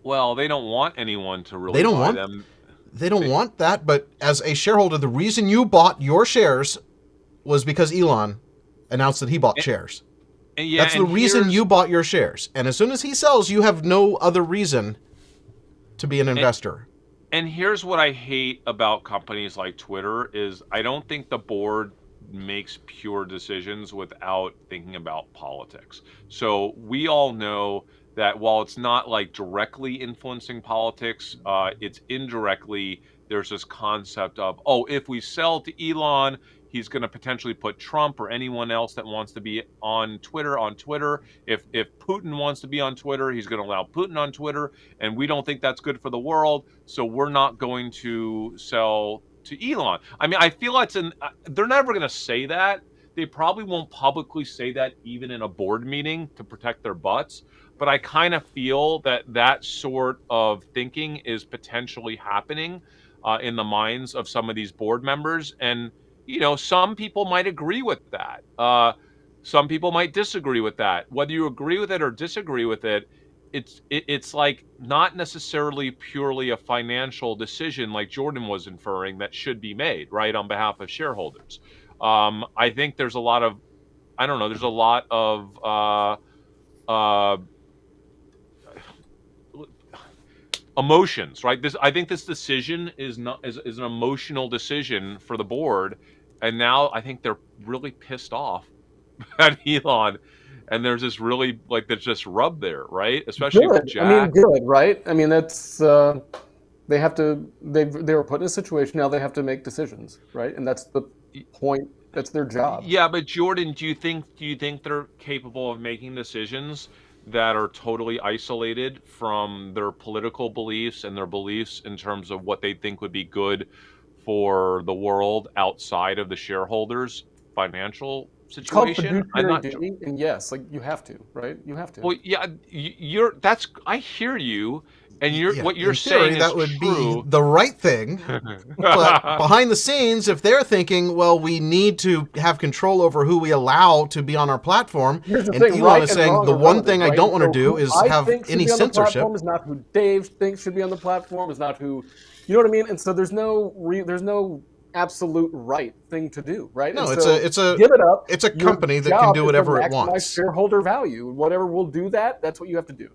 Well, they don't want anyone to really They don't buy want them. They don't want that, but as a shareholder, the reason you bought your shares was because Elon announced that he bought shares. Yeah, That's the reason you bought your shares. And as soon as he sells, you have no other reason to be an investor. And here's what I hate about companies like Twitter is I don't think the board makes pure decisions without thinking about politics. So we all know that while it's not like directly influencing politics, it's indirectly. There's this concept of, oh, if we sell to Elon, he's going to potentially put Trump or anyone else that wants to be on Twitter. If Putin wants to be on Twitter, he's going to allow Putin on Twitter, and we don't think that's good for the world, so we're not going to sell to Elon. I mean, I feel they're never going to say that. They probably won't publicly say that even in a board meeting to protect their butts. But I kind of feel that sort of thinking is potentially happening in the minds of some of these board members. And, some people might agree with that. Some people might disagree with that. Whether you agree with it or disagree with it, it's like not necessarily purely a financial decision like Jordan was inferring that should be made, right, on behalf of shareholders. I think there's a lot of, emotions, right? I think this decision is an emotional decision for the board, and now I think they're really pissed off at Elon, and there's this really there's this rub there, right? Especially with Jack. I mean, good, right? I mean, that's they have to. They were put in a situation now. They have to make decisions, right? And that's the point. That's their job. Yeah, but Jordan, do you think they're capable of making decisions that are totally isolated from their political beliefs and their beliefs in terms of what they think would be good for the world outside of the shareholders' financial situation? I'm not duty, and yes, you have to, right? You have to. Well, yeah, I hear you, and what you're in theory, saying that is would true. be the right thing. But behind the scenes, if they're thinking, well, we need to have control over who we allow to be on our platform, and thing, Elon is saying the one thing I don't want to do is have any censorship. Is not who Dave thinks should be on the platform. Is not who, you know what I mean? And so there's no absolute right thing to do, right? No, and it's a give it up. It's a company that can do whatever it wants. Shareholder value, whatever will do that. That's what you have to do.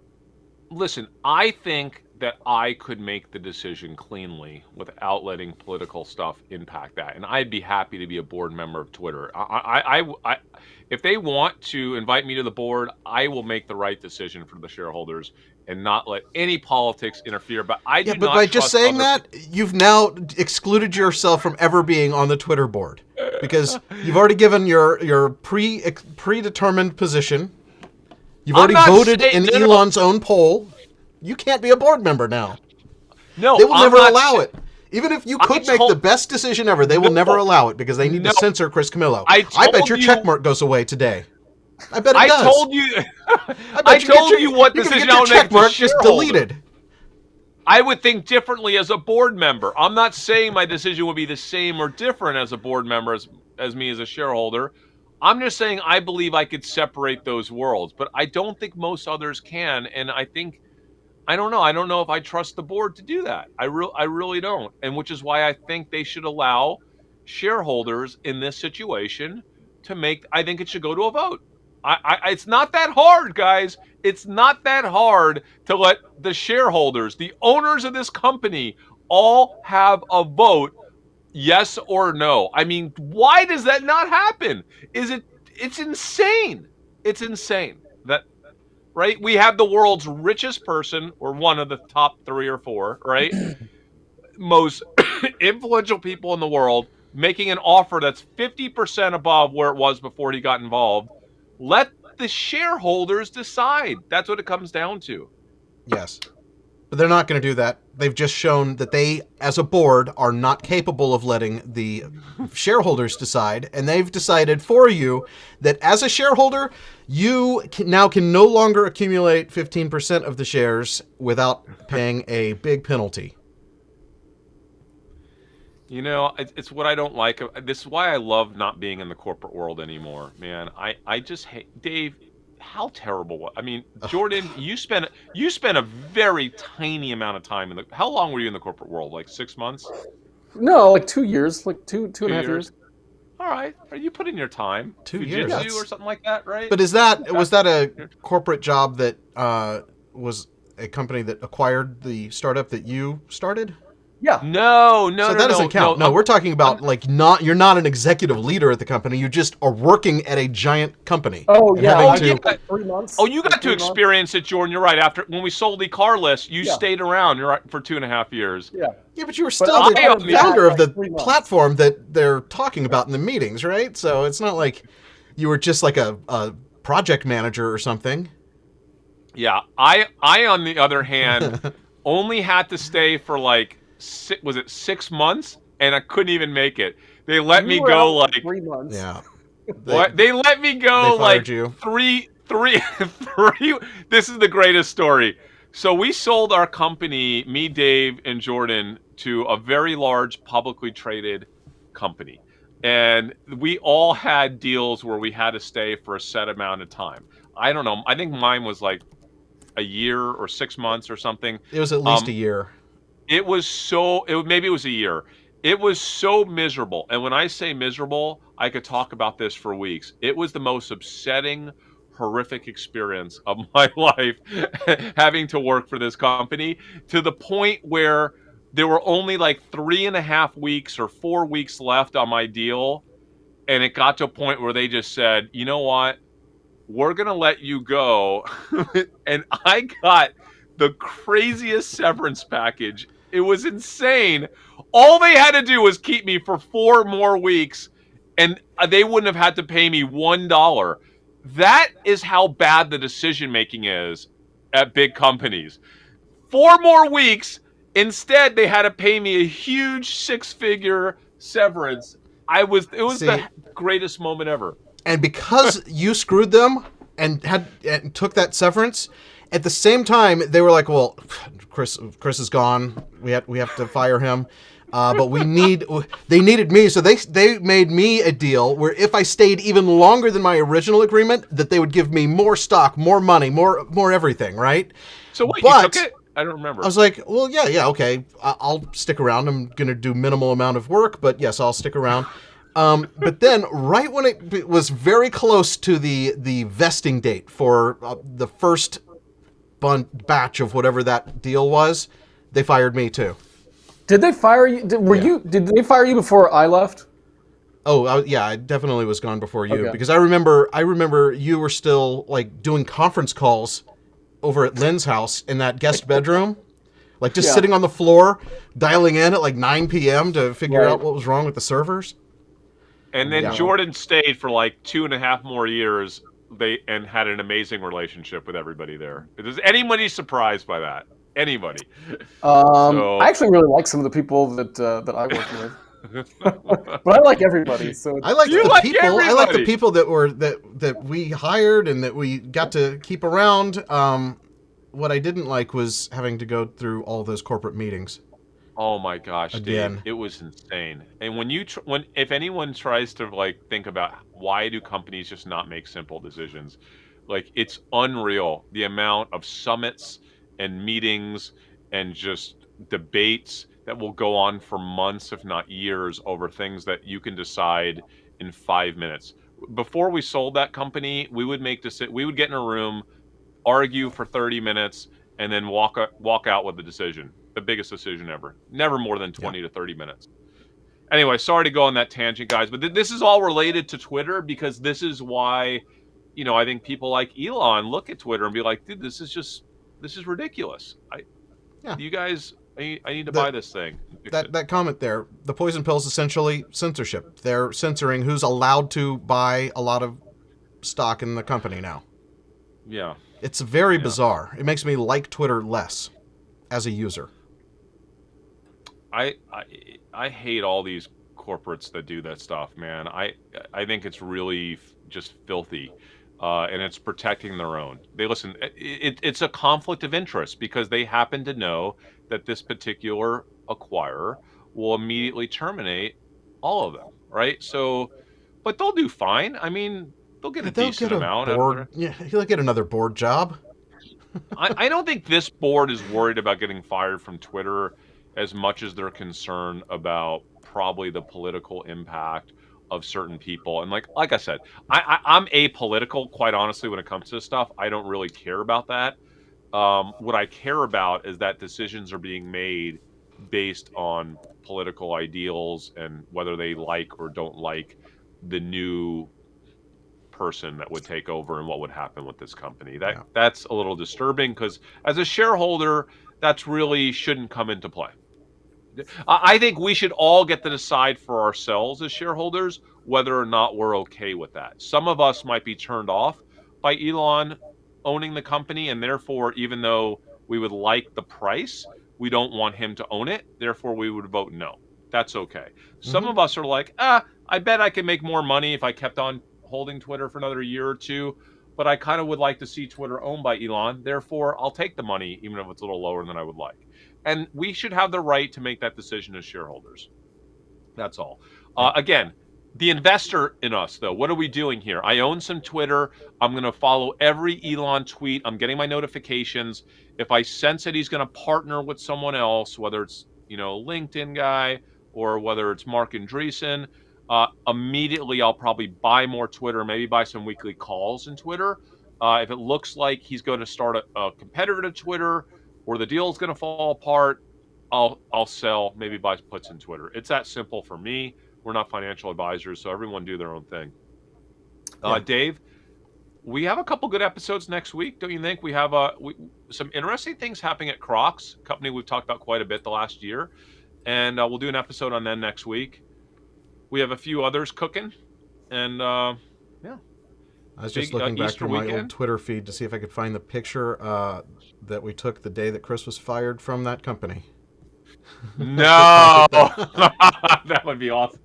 Listen, I think that I could make the decision cleanly without letting political stuff impact that, and I'd be happy to be a board member of Twitter. If they want to invite me to the board, I will make the right decision for the shareholders and not let any politics interfere. But I do not. But by just saying that, you've now excluded yourself from ever being on the Twitter board, because you've already given your predetermined position. You've already voted in Elon's own poll. You can't be a board member now. No, They will I'm never not allow sa- it. Even if you I could make told- the best decision ever, they will never allow it because they need No. to censor Chris Camillo. I I bet told your you- check mark goes away today. I bet it I does. told you. I bet I you get told your- you what you're gonna decision get I your would make check as a mark just shareholder. deleted. I would think differently as a board member. I'm not saying my decision would be the same or different as a board member as me as a shareholder. I'm just saying I believe I could separate those worlds, but I don't think most others can. And I don't know. I don't know if I trust the board to do that. I really don't. And which is why I think they should allow shareholders in this situation to make. I think it should go to a vote. It's not that hard, guys. It's not that hard to let the shareholders, the owners of this company, all have a vote, yes or no. I mean, why does that not happen? It's insane. It's insane that, right? We have the world's richest person, or one of the top 3 or 4, right? Most influential people in the world making an offer that's 50% above where it was before he got involved. Let the shareholders decide. That's what it comes down to. Yes. But they're not going to do that. They've just shown that they, as a board, are not capable of letting the shareholders decide. And they've decided for you that as a shareholder, you now can no longer accumulate 15% of the shares without paying a big penalty. You know, it's what I don't like. This is why I love not being in the corporate world anymore, man. I just hate Dave. How terrible! I mean, Jordan, you spent a very tiny amount of time in the. How long were you in the corporate world? Like 6 months? No, like 2 years, like two and a half years. All right, you put in your time. 2 years. Jiu-jitsu or something like that, right? But was that a corporate job that was a company that acquired the startup that you started? Yeah. No, So that doesn't count. No, we're talking about you're not an executive leader at the company. You just are working at a giant company. Oh and yeah. having Like to- 3 months. Oh, you got like to 3 months. experience it, Jordan. You're right. After when we sold eCarless, you Yeah. stayed around. You're right for 2.5 years. Yeah. Yeah, but you were still I the am founder that, of the like, 3 months. platform that they're talking about in the meetings, right? So it's not like you were just like a project manager or something. Yeah, I on the other hand only had to stay for like 6 months, and I couldn't even make it. They let me You were go out like 3 months. Yeah. They let me go they fired like you. three. This is the greatest story. So we sold our company, me, Dave, and Jordan, to a very large publicly traded company. And we all had deals where we had to stay for a set amount of time. I don't know. I think mine was like a year or 6 months or something. It was at least a year. Maybe it was a year. It was so miserable. And when I say miserable, I could talk about this for weeks. It was the most upsetting, horrific experience of my life having to work for this company, to the point where there were only like 3.5 weeks or 4 weeks left on my deal. And it got to a point where they just said, you know what? We're going to let you go. And I got the craziest severance package. It was insane. All they had to do was keep me for 4 more weeks, and they wouldn't have had to pay me $1. That is how bad the decision making is at big companies. 4 more weeks. Instead, they had to pay me a huge 6-figure severance. It was the greatest moment ever. And because you screwed them and took that severance, at the same time they were like, "Well, Chris is gone. We have to fire him." But they needed me, so they made me a deal where if I stayed even longer than my original agreement, that they would give me more stock, more money, more everything, right? So wait, But you took it? I don't remember. I was like, well, yeah, okay, I'll stick around. I'm gonna do minimal amount of work, but yes, I'll stick around. But then, right when it was very close to the vesting date for the first batch of whatever that deal was, they fired me too. Did they fire you? Did they fire you before I left? Oh, I definitely was gone before you, Okay. because I remember you were still like doing conference calls over at Lynn's house in that guest bedroom, like just Yeah. sitting on the floor, dialing in at like 9 p.m. to figure Right. out what was wrong with the servers. And then Yeah. Jordan stayed for like 2.5 more years. And had an amazing relationship with everybody there. Is anybody surprised by that? anybody. I actually really like some of the people that I work with, but I like everybody. So I liked You the like people. I liked the everybody. people that we hired and that we got to keep around. What I didn't like was having to go through all those corporate meetings Oh my gosh, Dave, again. it was insane. And when if anyone tries to like think about why do companies just not make simple decisions, like it's unreal the amount of summits and meetings and just debates that will go on for months, if not years, over things that you can decide in 5 minutes. Before we sold that company, we would get in a room, argue for 30 minutes, and then walk out with the decision. The biggest decision ever. Never more than Yeah. 20 to 30 minutes. Anyway, sorry to go on that tangent, guys, but this is all related to Twitter because this is why, I think people like Elon look at Twitter and be like, dude, this is ridiculous. Yeah. You guys, I need to The- buy this thing. That comment there, the poison pill is essentially censorship. They're censoring who's allowed to buy a lot of stock in the company now. Yeah. It's very Yeah. bizarre. It makes me like Twitter less as a user. I hate all these corporates that do that stuff, man. I think it's really just filthy, and it's protecting their own. It's a conflict of interest because they happen to know that this particular acquirer will immediately terminate all of them, right? So, but they'll do fine. I mean, they'll get a They'll decent get a amount. board. Yeah, he'll get another board job. I don't think this board is worried about getting fired from Twitter as much as they're concerned about probably the political impact of certain people. And like I said, I'm apolitical, quite honestly, when it comes to this stuff. I don't really care about that. What I care about is that decisions are being made based on political ideals and whether they like or don't like the new person that would take over and what would happen with this company. That's a little disturbing because as a shareholder, that's really shouldn't come into play. I think we should all get to decide for ourselves as shareholders whether or not we're okay with that. Some of us might be turned off by Elon owning the company, and therefore, even though we would like the price, we don't want him to own it. Therefore, we would vote no. That's okay. Some of us are like, I bet I could make more money if I kept on holding Twitter for another year or two, but I kind of would like to see Twitter owned by Elon. Therefore, I'll take the money, even if it's a little lower than I would like. And we should have the right to make that decision as shareholders. That's all. Again, the investor in us, though, what are we doing here? I own some Twitter. I'm going to follow every Elon tweet. I'm getting my notifications. If I sense that he's going to partner with someone else, whether it's, LinkedIn guy or whether it's Mark Andreessen, immediately I'll probably buy more Twitter, maybe buy some weekly calls in Twitter. If it looks like he's going to start a competitor to Twitter or the deal is going to fall apart, I'll sell, maybe buy puts in Twitter. It's that simple for me. We're not financial advisors, so everyone do their own thing. Dave, we have a couple good episodes next week, don't you think? We have some interesting things happening at Crocs, a company we've talked about quite a bit the last year, and we'll do an episode on them next week. We have a few others cooking, and I was just looking back Easter through my weekend. old Twitter feed to see if I could find the picture that we took the day that Chris was fired from that company. No, that would be awesome.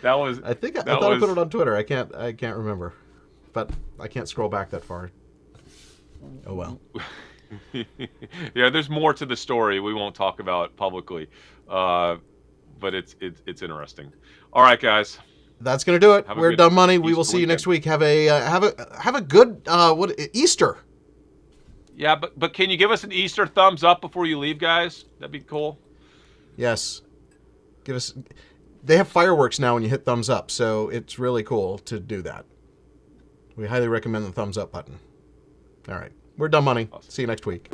That was. I think I that thought I was- put it on Twitter. I can't remember, but I can't scroll back that far. Oh well. Yeah, there's more to the story we won't talk about publicly, but it's interesting. All right, guys. That's gonna do it. Have a We're good Dumb Money. We Easter will see you weekend. next week. Have a good Easter. Yeah, but can you give us an Easter thumbs up before you leave, guys? That'd be cool. Yes. Give us. They have fireworks now when you hit thumbs up, so it's really cool to do that. We highly recommend the thumbs up button. All right. We're Dumb Money. Awesome. See you next week.